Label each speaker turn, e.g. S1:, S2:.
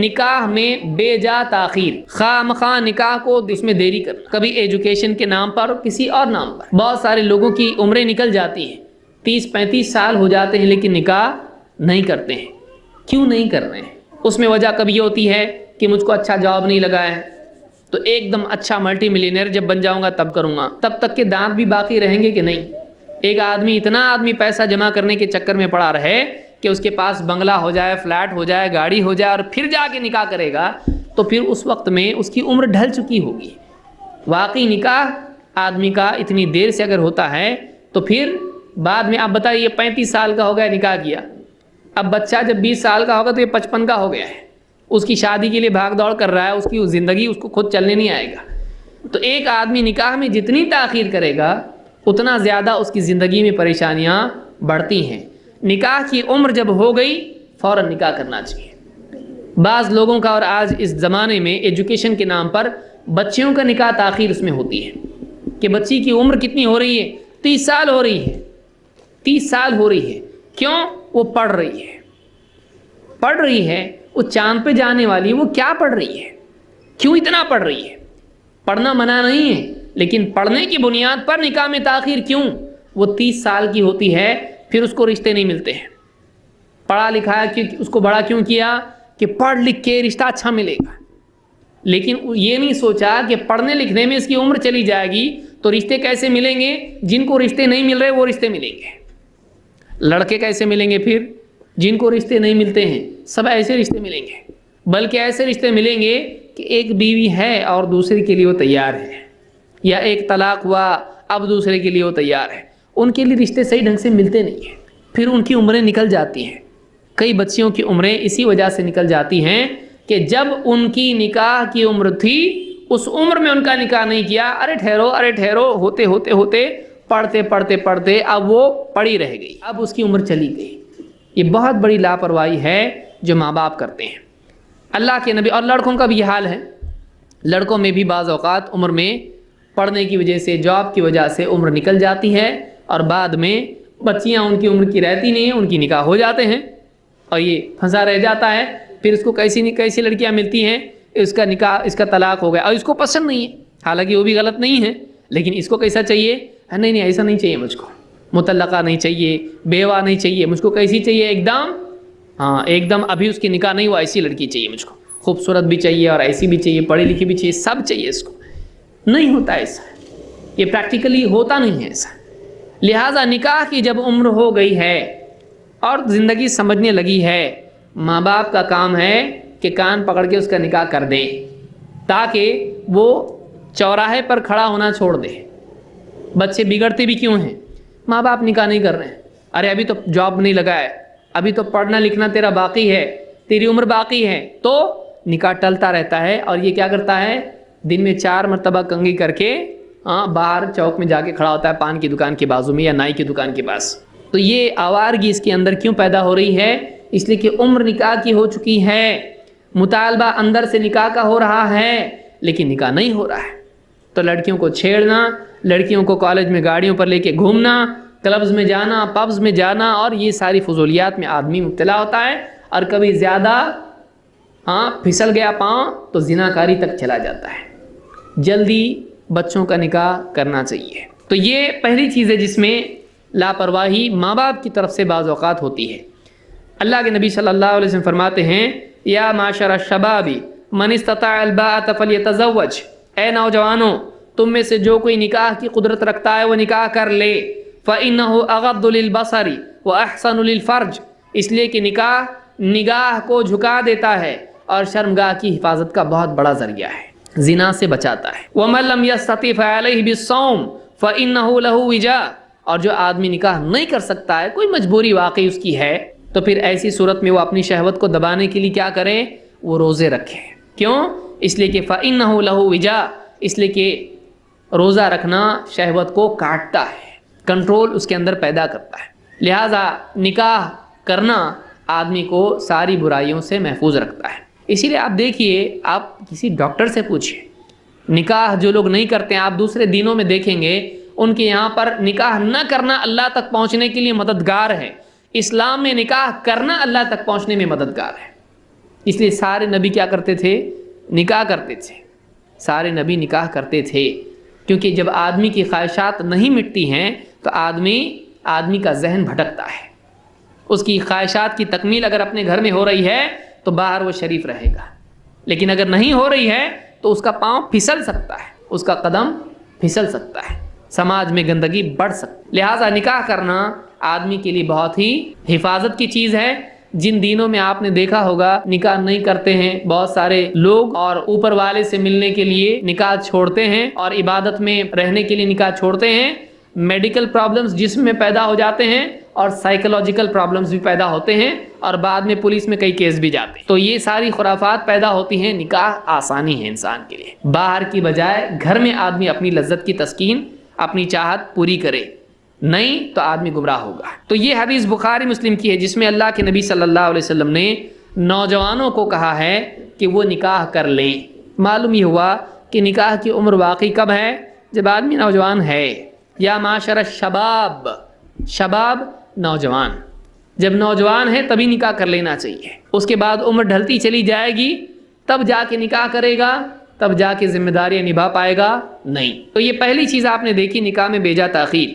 S1: نکاح میں بے جا تاخیر، خواہ مخواہ نکاح کو اس میں دیری کرنا، کبھی ایجوکیشن کے نام پر کسی اور نام پر۔ بہت سارے لوگوں کی عمریں نکل جاتی ہیں، 30-35 سال ہو جاتے ہیں لیکن نکاح نہیں کرتے ہیں۔ کیوں نہیں کر رہے ہیں؟ اس میں وجہ کبھی یہ ہوتی ہے کہ مجھ کو اچھا جاب نہیں لگا ہے، تو ایک دم اچھا ملٹی ملینئر جب بن جاؤں گا تب کروں گا۔ تب تک کے دانت بھی باقی رہیں گے کہ نہیں؟ ایک آدمی پیسہ جمع کرنے کے چکر میں پڑا رہے کہ اس کے پاس بنگلہ ہو جائے، فلیٹ ہو جائے، گاڑی ہو جائے، اور پھر جا کے نکاح کرے گا، تو پھر اس وقت میں اس کی عمر ڈھل چکی ہوگی۔ واقعی نکاح آدمی کا اتنی دیر سے اگر ہوتا ہے تو پھر بعد میں آپ بتائیے 35 سال کا ہو گیا نکاح کیا، اب بچہ جب 20 سال کا ہوگا تو یہ 55 کا ہو گیا ہے، اس کی شادی کے لیے بھاگ دوڑ کر رہا ہے، اس کی زندگی اس کو خود چلنے نہیں آئے گا۔ تو ایک آدمی نکاح میں جتنی تاخیر کرے گا اتنا زیادہ اس کی زندگی میں پریشانیاں بڑھتی ہیں۔ نکاح کی عمر جب ہو گئی فوراً نکاح کرنا چاہیے۔ بعض لوگوں کا اور آج اس زمانے میں ایجوکیشن کے نام پر بچیوں کا نکاح تاخیر اس میں ہوتی ہے کہ بچی کی عمر کتنی ہو رہی ہے؟ 30 سال ہو رہی ہے، 30 سال ہو رہی ہے۔ کیوں؟ وہ پڑھ رہی ہے، وہ چاند پہ جانے والی ہے، وہ کیا پڑھ رہی ہے؟ کیوں اتنا پڑھ رہی ہے؟ پڑھنا منع نہیں ہے، لیکن پڑھنے کی بنیاد پر نکاح میں تاخیر کیوں؟ وہ 30 سال کی ہوتی ہے، پھر اس کو رشتے نہیں ملتے ہیں۔ پڑھا لکھا ہے کہ اس کو بڑا کیوں کیا کہ پڑھ لکھ کے رشتہ اچھا ملے گا، لیکن یہ نہیں سوچا کہ پڑھنے لکھنے میں اس کی عمر چلی جائے گی تو رشتے کیسے ملیں گے؟ جن کو رشتے نہیں مل رہے وہ رشتے ملیں گے۔ لڑکے کیسے ملیں گے پھر؟ جن کو رشتے نہیں ملتے ہیں سب ایسے رشتے ملیں گے، بلکہ ایسے رشتے ملیں گے کہ ایک بیوی ہے اور دوسرے کے لیے وہ تیار ہے، یا ایک طلاق ہوا اب دوسرے کے لیے وہ تیار ہے۔ ان کے لیے رشتے صحیح ڈھنگ سے ملتے نہیں ہیں، پھر ان کی عمریں نکل جاتی ہیں۔ کئی بچیوں کی عمریں اسی وجہ سے نکل جاتی ہیں کہ جب ان کی نکاح کی عمر تھی اس عمر میں ان کا نکاح نہیں کیا، ارے ٹھہرو ہوتے پڑھتے اب وہ پڑی رہ گئی، اب اس کی عمر چلی گئی۔ یہ بہت بڑی لاپرواہی ہے جو ماں باپ کرتے ہیں۔ اللہ کے نبی، اور لڑکوں کا بھی یہ حال ہے، لڑکوں میں بھی بعض اوقات عمر میں پڑھنے کی وجہ سے، جاب کی وجہ سے عمر نکل جاتی ہے، اور بعد میں بچیاں ان کی عمر کی رہتی نہیں ہیں، ان کی نکاح ہو جاتے ہیں، اور یہ پھنسا رہ جاتا ہے۔ پھر اس کو کیسی لڑکیاں ملتی ہیں، اس کا نکاح، اس کا طلاق ہو گیا، اور اس کو پسند نہیں ہے، حالانکہ وہ بھی غلط نہیں ہے، لیکن اس کو کیسا چاہیے؟ نہیں ایسا نہیں چاہیے مجھ کو، مطلقہ نہیں چاہیے، بیوہ نہیں چاہیے مجھ کو، کیسی چاہیے؟ ایک دم ابھی اس کی نکاح نہیں ہوا ایسی لڑکی چاہیے مجھ کو، خوبصورت بھی چاہیے اور ایسی بھی چاہیے، پڑھی لکھی بھی چاہیے، سب چاہیے اس کو۔ نہیں ہوتا ایسا، یہ پریکٹیکلی ہوتا نہیں ہے ایسا۔ لہٰذا نکاح کی جب عمر ہو گئی ہے اور زندگی سمجھنے لگی ہے، ماں باپ کا کام ہے کہ کان پکڑ کے اس کا نکاح کر دیں، تاکہ وہ چوراہے پر کھڑا ہونا چھوڑ دے۔ بچے بگڑتے بھی کیوں ہیں؟ ماں باپ نکاح نہیں کر رہے ہیں، ارے ابھی تو جاب نہیں لگا ہے، ابھی تو پڑھنا لکھنا تیرا باقی ہے، تیری عمر باقی ہے، تو نکاح ٹلتا رہتا ہے۔ اور یہ کیا کرتا ہے؟ دن میں 4 مرتبہ کنگھی کر کے باہر چوک میں جا کے کھڑا ہوتا ہے، پان کی دکان کے بازو میں یا نائی کی دکان کے پاس۔ تو یہ آوارگی اس کے اندر کیوں پیدا ہو رہی ہے؟ اس لیے کہ عمر نکاح کی ہو چکی ہے، مطالبہ اندر سے نکاح کا ہو رہا ہے لیکن نکاح نہیں ہو رہا ہے۔ تو لڑکیوں کو چھیڑنا، لڑکیوں کو کالج میں گاڑیوں پر لے کے گھومنا، کلبز میں جانا، پبز میں جانا، اور یہ ساری فضولیات میں آدمی مبتلا ہوتا ہے، اور کبھی زیادہ پھسل گیا پاؤں تو زناکاری تک چلا جاتا ہے۔ جلدی بچوں کا نکاح کرنا چاہیے۔ تو یہ پہلی چیز ہے جس میں لاپرواہی ماں باپ کی طرف سے بعض اوقات ہوتی ہے۔ اللہ کے نبی صلی اللہ علیہ وسلم فرماتے ہیں، یا معاشر الشباب من استطاع الباءۃ فلیتزوج، اے نوجوانوں تم میں سے جو کوئی نکاح کی قدرت رکھتا ہے وہ نکاح کر لے، فإنہ اغض للبصر واحسن للفرج، اس لیے کہ نکاح نگاہ کو جھکا دیتا ہے اور شرمگاہ کی حفاظت کا بہت بڑا ذریعہ ہے، زنا سے بچاتا ہے۔ ومن لم یستطع فعلیہ بالصوم فإنہ لہ وجاء، اور جو آدمی نکاح نہیں کر سکتا ہے، کوئی مجبوری واقعی اس کی ہے، تو پھر ایسی صورت میں وہ اپنی شہوت کو دبانے کے لیے کیا کریں؟ وہ روزے رکھیں۔ کیوں؟ اس لیے کہ فإنہ لہ وجاء، اس لیے کہ روزہ رکھنا شہوت کو کاٹتا ہے، کنٹرول اس کے اندر پیدا کرتا ہے۔ لہٰذا نکاح کرنا آدمی کو ساری برائیوں سے محفوظ رکھتا ہے۔ اسی لیے آپ دیکھیے، آپ کسی ڈاکٹر سے پوچھیں، نکاح جو لوگ نہیں کرتے ہیں، آپ دوسرے دینوں میں دیکھیں گے ان کے یہاں پر نکاح نہ کرنا اللہ تک پہنچنے کے لیے مددگار ہے۔ اسلام میں نکاح کرنا اللہ تک پہنچنے میں مددگار ہے۔ اس لیے سارے نبی کیا کرتے تھے؟ نکاح کرتے تھے، سارے نبی نکاح کرتے تھے، کیونکہ جب آدمی کی خواہشات نہیں مٹتی ہیں تو آدمی کا ذہن بھٹکتا ہے۔ اس کی خواہشات کی تکمیل اگر اپنے گھر میں ہو رہی ہے تو باہر وہ شریف رہے گا، لیکن اگر نہیں ہو رہی ہے تو اس کا پاؤں پھسل سکتا ہے، اس کا قدم پھسل سکتا ہے، سماج میں گندگی بڑھ سکتی۔ لہٰذا نکاح کرنا آدمی کے لیے بہت ہی حفاظت کی چیز ہے۔ جن دینوں میں آپ نے دیکھا ہوگا نکاح نہیں کرتے ہیں بہت سارے لوگ، اور اوپر والے سے ملنے کے لیے نکاح چھوڑتے ہیں اور عبادت میں رہنے کے لیے نکاح چھوڑتے ہیں، میڈیکل پرابلمز جسم میں پیدا ہو جاتے ہیں اور سائیکولوجیکل پرابلمز بھی پیدا ہوتے ہیں، اور بعد میں پولیس میں کئی کیس بھی جاتے ہیں۔ تو یہ ساری خرافات پیدا ہوتی ہیں۔ نکاح آسانی ہے انسان کے لیے، باہر کی بجائے گھر میں آدمی اپنی لذت کی تسکین، اپنی چاہت پوری کرے، نہیں تو آدمی گمراہ ہوگا۔ تو یہ حدیث بخاری مسلم کی ہے جس میں اللہ کے نبی صلی اللہ علیہ وسلم نے نوجوانوں کو کہا ہے کہ وہ نکاح کر لیں۔ معلوم یہ ہوا کہ نکاح کی عمر واقعی کب ہے؟ جب آدمی نوجوان ہے۔ یا معاشر الشباب، شباب نوجوان، جب نوجوان ہے تبھی نکاح کر لینا چاہیے۔ اس کے بعد عمر ڈھلتی چلی جائے گی تب جا کے نکاح کرے گا، تب جا کے ذمہ داریاں نبھا پائے گا نہیں۔ تو یہ پہلی چیز آپ نے دیکھی، نکاح میں بیجا تاخیر۔